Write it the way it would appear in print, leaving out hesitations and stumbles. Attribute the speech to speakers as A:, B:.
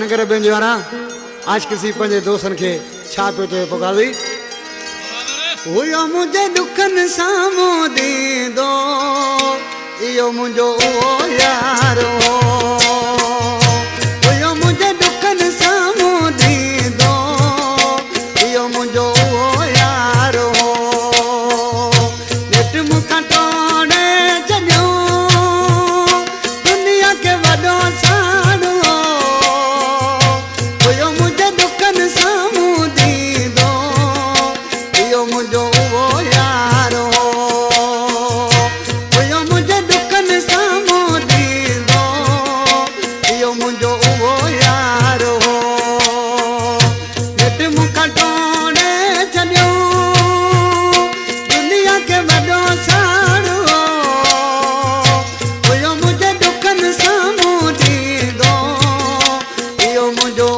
A: नगर बेंजवारा आज किसी पंजे दोस्तन के छा पे चए पगादी हुयो मुझे दुखन सामो दी दो इयो मुझो यारो हुयो मुझे दुखन सामो दी दो इयो मुझो यारो नेट मुखा तोड़े चलियो दुनिया के वडो साड़ो हुयो मुझे दुखन सामो दी दो इयो मुझो यारो हुयो मुझे दुखन सामो दी दो इयो मुझो यारो नेट मुखा तोड़े चलियो दुनिया के वडो साड़ो हुयो मुझे दुखन सामो दी दो इयो मुझो